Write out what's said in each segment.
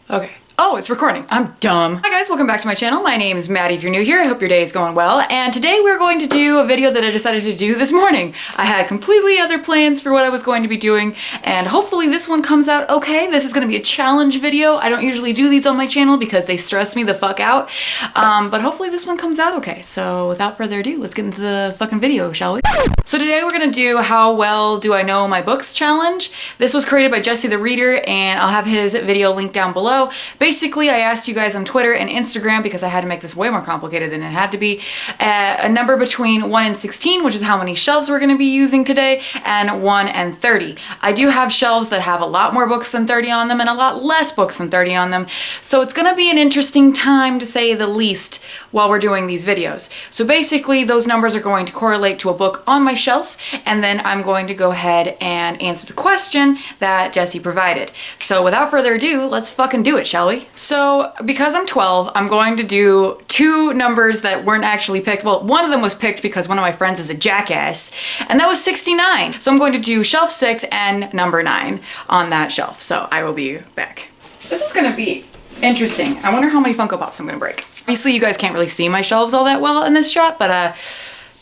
Okay. Oh, it's recording. I'm dumb. Hi guys, welcome back to my channel. My name is Maddie if you're new here. I hope your day is going well. And today we're going to do a video that I decided to do this morning. I had completely other plans for what I was going to be doing, and hopefully this one comes out okay. This is going to be a challenge video. I don't usually do these on my channel because they stress me the fuck out. But hopefully this one comes out okay. So without further ado, let's get into the fucking video, shall we? So today we're going to do How Well Do I Know My Books challenge. This was created by Jesse the Reader, and I'll have his video linked down below. Basically, I asked you guys on Twitter and Instagram, because I had to make this way more complicated than it had to be, a number between 1 and 16, which is how many shelves we're going to be using today, and 1 and 30. I do have shelves that have a lot more books than 30 on them and a lot less books than 30 on them, so it's going to be an interesting time to say the least while we're doing these videos. So basically, those numbers are going to correlate to a book on my shelf, and then I'm going to go ahead and answer the question that Jesse provided. So without further ado, let's fucking do it, shall we? So because I'm 12, I'm going to do two numbers that weren't actually picked. Well, one of them was picked because one of my friends is a jackass, and that was 69. So I'm going to do shelf 6 and number 9 on that shelf. So I will be back. This is gonna be interesting. I wonder how many Funko Pops I'm gonna break. Obviously, you guys can't really see my shelves all that well in this shot, but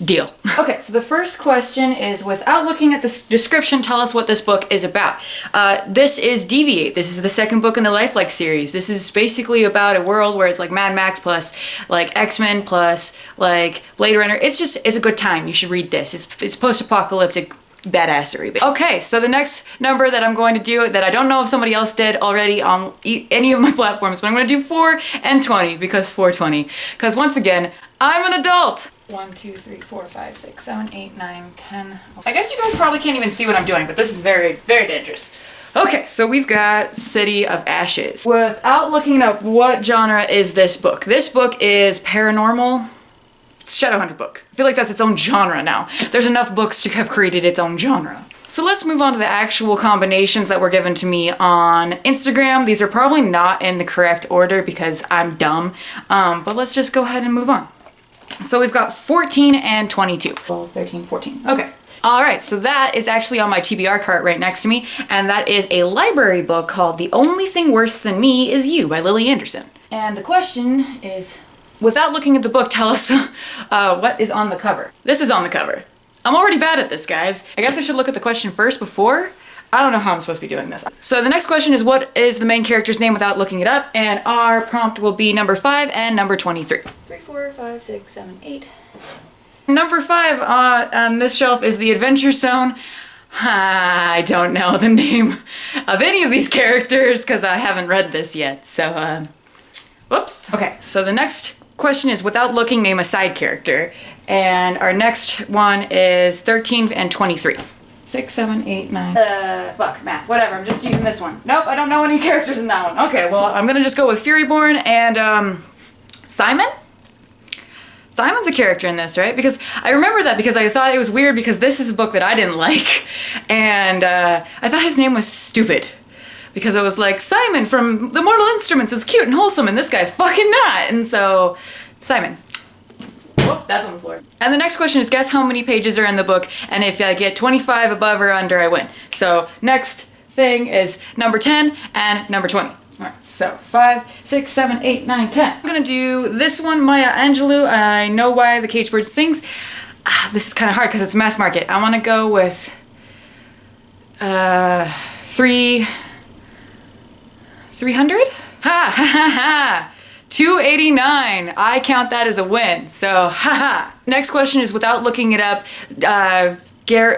deal. Okay, so the first question is, without looking at the description, tell us what this book is about. This is Deviate. This is the second book in the Lifelike series. This is basically about a world where it's like Mad Max plus like X-Men plus like Blade Runner. It's a good time. You should read this. It's post-apocalyptic badassery. Okay, so the next number that I'm going to do, that I don't know if somebody else did already on any of my platforms, but I'm going to do 4 and 20 because 420. Because once again, I'm an adult. 1, 2, 3, 4, 5, 6, 7, 8, 9, 10. I guess you guys probably can't even see what I'm doing, but this is very, very dangerous. Okay, so we've got City of Ashes. Without looking up what genre is this book. This book is paranormal. It's a Shadowhunter book. I feel like that's its own genre now. There's enough books to have created its own genre. So let's move on to the actual combinations that were given to me on Instagram. These are probably not in the correct order because I'm dumb, but let's just go ahead and move on. So we've got 14 and 22. 12, 13, 14. Okay. All right, so that is actually on my TBR cart right next to me, and that is a library book called The Only Thing Worse Than Me Is You by Lily Anderson. And the question is, without looking at the book, tell us what is on the cover. This is on the cover. I'm already bad at this, guys. I guess I should look at the question first before. I don't know how I'm supposed to be doing this. So the next question is, what is the main character's name without looking it up? And our prompt will be number 5 and number 23. 3, 4, 5, 6, 7, 8. Number 5 on this shelf is The Adventure Zone. I don't know the name of any of these characters because I haven't read this yet. So, whoops. Okay, so the next question is, without looking, name a side character. And our next one is 13 and 23. 6, 7, 8, 9. Fuck, math. Whatever, I'm just using this one. Nope, I don't know any characters in that one. Okay, well, I'm gonna just go with Furyborn and, Simon? Simon's a character in this, right? Because I remember that because I thought it was weird because this is a book that I didn't like. And, I thought his name was stupid. Because I was like, Simon from The Mortal Instruments is cute and wholesome, and this guy's fucking not. And so, Simon. Whoop, that's on the floor. And the next question is, guess how many pages are in the book, and if I get 25 above or under, I win. So next thing is number 10 and number 20. All right, so 5, 6, 7, 8, 9, 10. I'm gonna do this one, Maya Angelou. I Know Why the Caged Bird Sings. This is kind of hard because it's mass market. I wanna go with 300? Ha ha ha ha! 289. I count that as a win. So, haha. Next question is, without looking it up,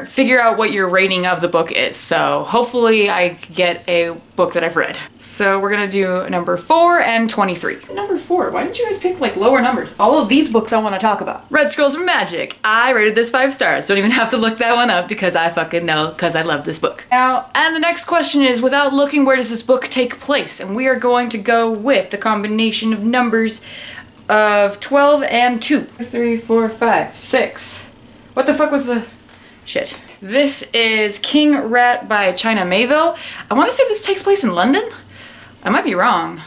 figure out what your rating of the book is. So hopefully I get a book that I've read. So we're gonna do number 4 and 23. Number 4, why didn't you guys pick like lower numbers? All of these books I wanna talk about. Red Scrolls of Magic. I rated this 5 stars. Don't even have to look that one up because I fucking know, because I love this book. Now, and the next question is, without looking, where does this book take place? And we are going to go with the combination of numbers of 12 and 2. 3, 4, 5, 6. What the fuck was the... Shit. This is King Rat by China Mayville. I want to say this takes place in London? I might be wrong.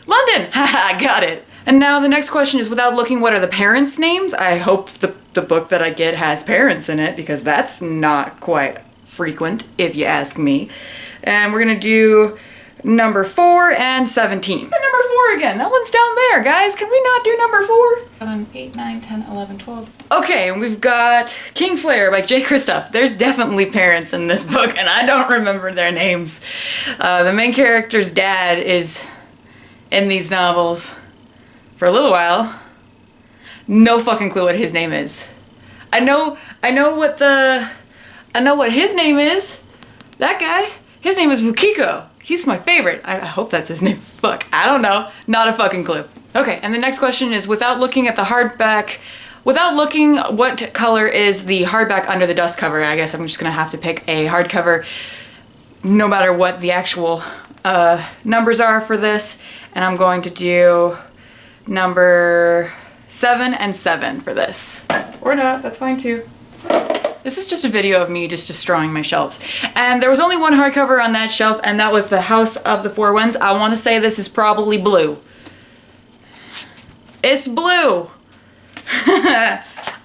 London! Haha, got it. And now the next question is, without looking, what are the parents' names? I hope the book that I get has parents in it, because that's not quite frequent, if you ask me. And we're gonna do number 4 and 17. Number 4 again. That one's down there, guys. Can we not do number 4? 7, 8, 9, 10, 11, 12. Okay, and we've got Kingslayer by J. Kristoff. There's definitely parents in this book, and I don't remember their names. The main character's dad is in these novels for a little while. No fucking clue what his name is. I know what his name is. That guy. His name is Bukiko. He's my favorite. I hope that's his name. Fuck, I don't know. Not a fucking clue. Okay, and the next question is, without looking at the hardback, without looking, what color is the hardback under the dust cover? I guess I'm just gonna have to pick a hardcover, no matter what the actual numbers are for this. And I'm going to do number 7 and 7 for this. Or not, that's fine too. This is just a video of me just destroying my shelves. And there was only one hardcover on that shelf, and that was The House of the Four Winds. I want to say this is probably blue. It's blue.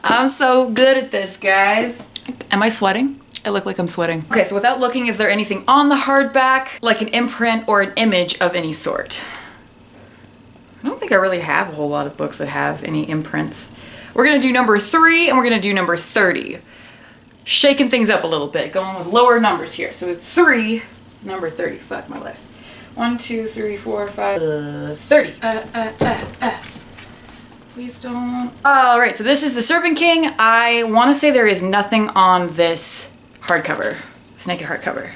I'm so good at this, guys. Am I sweating? I look like I'm sweating. Okay, so without looking, is there anything on the hardback, like an imprint or an image of any sort? I don't think I really have a whole lot of books that have any imprints. We're gonna do number 3, and we're gonna do number 30. Shaking things up a little bit, going with lower numbers here. So with 3, number 30. Fuck my life. 1, 2, 3, 4, 5, 30. Please don't. All right, so this is the Serpent King. I want to say there is nothing on this hardcover, this naked hardcover.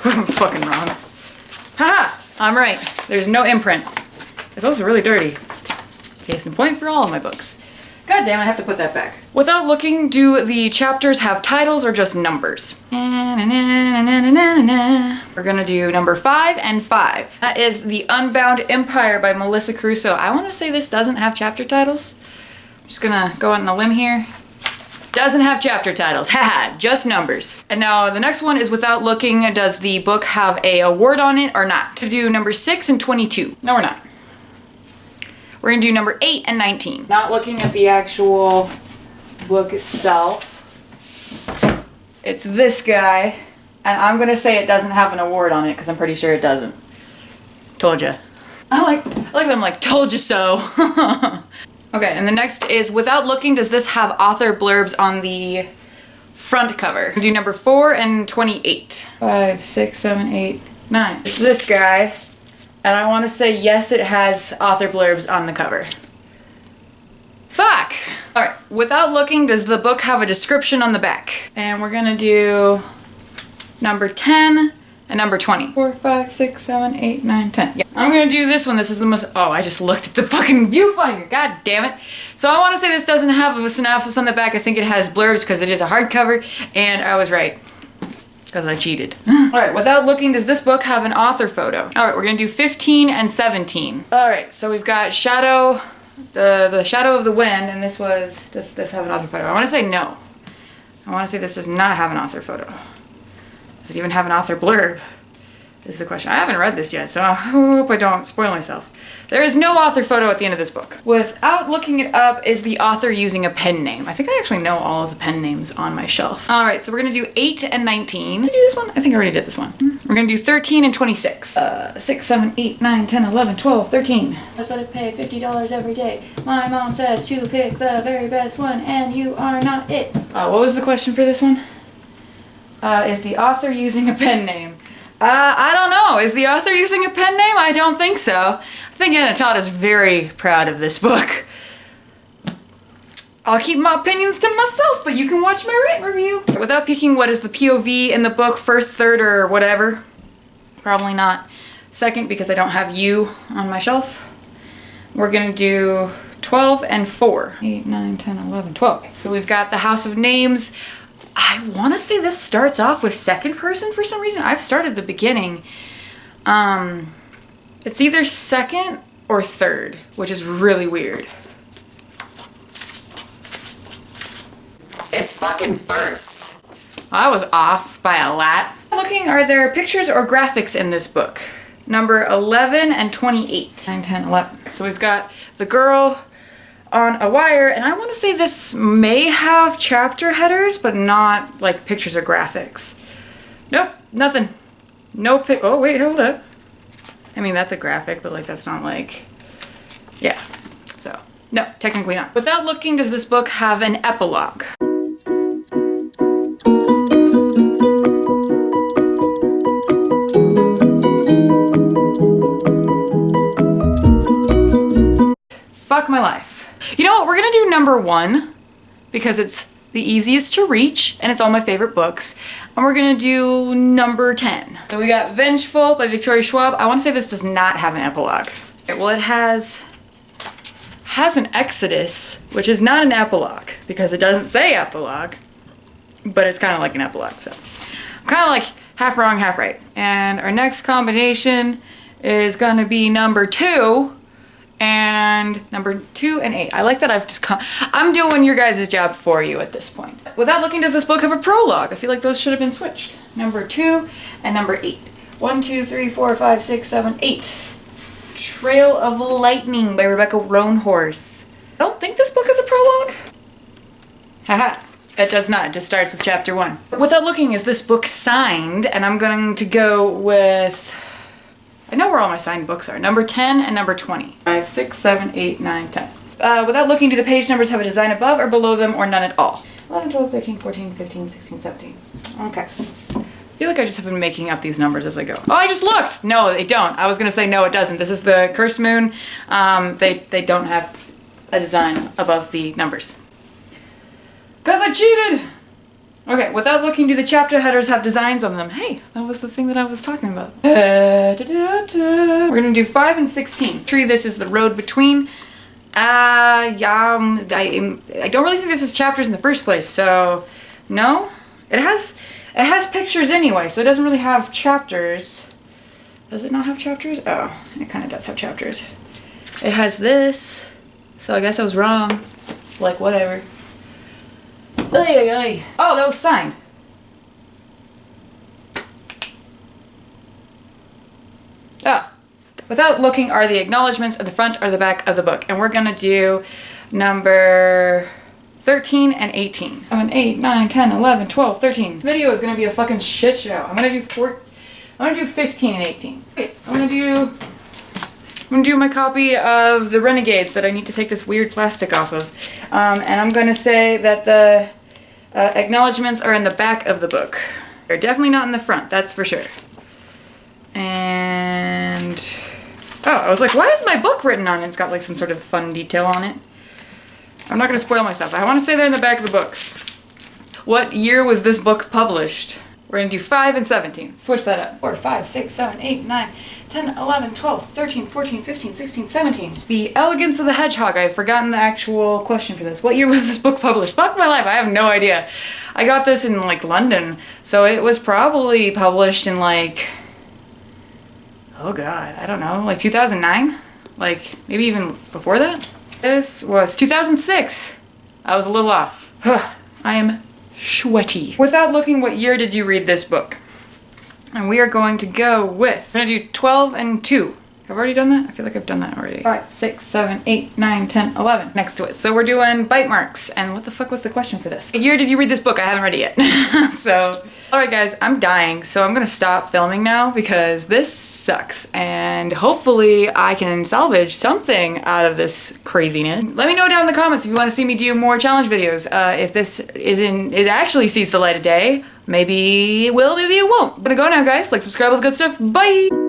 I'm fucking wrong. Haha, I'm right. There's no imprint. It's also really dirty. Case in point for all of my books. God damn, I have to put that back. Without looking, do the chapters have titles or just numbers? We're gonna do number 5 and 5. That is The Unbound Empire by Melissa Crusoe. I wanna say this doesn't have chapter titles. I'm just gonna go out on a limb here. Doesn't have chapter titles, haha, just numbers. And now the next one is without looking, does the book have a award on it or not? To do number 6 and 22. No, we're not. We're gonna do number 8 and 19. Not looking at the actual book itself. It's this guy, and I'm gonna say it doesn't have an award on it because I'm pretty sure it doesn't. Told ya. I like that I'm like, told you so. Okay, and the next is without looking, does this have author blurbs on the front cover? We'll do number 4 and 28. 5, 6, 7, 8, 9. It's this guy. And I want to say yes, it has author blurbs on the cover. Fuck! Alright, without looking, does the book have a description on the back? And we're gonna do number 10 and number 20. 4, 5, 6, 7, 8, 9, 10. Yeah. I'm gonna do this one. This is the most, oh, I just looked at the fucking viewfinder. God damn it. So I want to say this doesn't have a synopsis on the back. I think it has blurbs because it is a hardcover, and I was right. Because I cheated. Alright, without looking, does this book have an author photo? Alright, we're gonna do 15 and 17. Alright, so we've got Shadow, the Shadow of the Wind, and this was, does this have an author photo? I wanna say no. I wanna say this does not have an author photo. Does it even have an author blurb? Is the question. I haven't read this yet, so I hope I don't spoil myself. There is no author photo at the end of this book. Without looking it up, is the author using a pen name? I think I actually know all of the pen names on my shelf. All right, so we're gonna do 8 and 19. Did I do this one? I think I already did this one. We're gonna do 13 and 26. 6, 7, 8, 9, 10, 11, 12, 13. I said I pay $50 every day. My mom says to pick the very best one, and you are not it. What was the question for this one? Is the author using a pen name? I don't know. Is the author using a pen name? I don't think so. I think Anna Todd is very proud of this book. I'll keep my opinions to myself, but you can watch my written review. Without peeking, what is the POV in the book? First, third, or whatever? Probably not second because I don't have you on my shelf. We're gonna do 12 and 4. 8, 9, 10, 11, 12. So we've got the House of Names. I want to say this starts off with second person for some reason. I've started the beginning. It's either second or third, which is really weird. It's fucking first. I was off by a lot. Looking, are there pictures or graphics in this book? Number 11 and 28. 9, 10, 11. So we've got the girl on a wire, and I want to say this may have chapter headers, but not like pictures or graphics. Nope, nothing. No pic. Oh, wait, hold up. I mean, that's a graphic, but like, that's not like, yeah. So, no, technically not. Without looking, does this book have an epilogue? Fuck my life. You know what? We're gonna do number 1 because it's the easiest to reach and it's all my favorite books. And we're gonna do number 10. So we got Vengeful by Victoria Schwab. I want to say this does not have an epilogue. Okay, well, it has an Exodus, which is not an epilogue because it doesn't say epilogue, but it's kind of like an epilogue. So I'm kind of like half wrong, half right. And our next combination is gonna be number 2. And number 2 and 8. I like that I'm doing your guys' job for you at this point. Without looking, does this book have a prologue? I feel like those should have been switched. Number 2 and number 8. 1, 2, 3, 4, 5, 6, 7, 8. Trail of Lightning by Rebecca Roanhorse. I don't think this book has a prologue. Haha. That does not. It just starts with chapter 1. Without looking, is this book signed? And I'm going to go with... I know where all my signed books are. Number 10 and number 20. 5, 6, 7, 8, 9, 10. Without looking, do the page numbers have a design above or below them or none at all? 11, 12, 13, 14, 15, 16, 17. Okay. I feel like I just have been making up these numbers as I go. Oh, I just looked! No, they don't. I was gonna say no, it doesn't. This is the Cursed Moon. They don't have a design above the numbers. 'Cause I cheated! Okay, without looking, do the chapter headers have designs on them? Hey, that was the thing that I was talking about. We're gonna do 5 and 16. This is the road between. I don't really think this is chapters in the first place, so no. It has pictures anyway, so it doesn't really have chapters. Does it not have chapters? Oh, it kind of does have chapters. It has this, so I guess I was wrong. Like, whatever. Oh, that was signed. Oh. Without looking are the acknowledgements at the front or the back of the book. And we're gonna do number 13 and 18. 7, 8, 9, 10, 11, 12, 13. This video is gonna be a fucking shit show. I'm gonna do 15 and 18. Okay, I'm gonna do my copy of The Renegades that I need to take this weird plastic off of. And I'm gonna say that the acknowledgements are in the back of the book. They're definitely not in the front, that's for sure. And... oh, I was like, why is my book written on it? It's got like some sort of fun detail on it. I'm not gonna spoil myself. I wanna say they're in the back of the book. What year was this book published? We're gonna do 5 and 17. Switch that up. 4, 5, 6, 7, 8, 9, 10, 11, 12, 13, 14, 15, 16, 17. The Elegance of the Hedgehog. I've forgotten the actual question for this. What year was this book published? Fuck my life, I have no idea. I got this in like London, so it was probably published in like, oh god, I don't know, like 2009? Like maybe even before that? This was 2006. I was a little off. I am sweaty. Without looking, what year did you read this book? And we are going to go with, I'm gonna do 12 and 2. Have I already done that? I feel like I've done that already. 5, 6, 7, 8, 9, 10, 11 next to it. So we're doing bite marks. And what the fuck was the question for this? What year did you read this book? I haven't read it yet. So, alright guys, I'm dying. So I'm gonna stop filming now because this sucks. And hopefully I can salvage something out of this craziness. Let me know down in the comments if you want to see me do more challenge videos. If this actually sees the light of day, maybe it will, maybe it won't. I'm gonna go now guys. Like, subscribe, all the good stuff. Bye!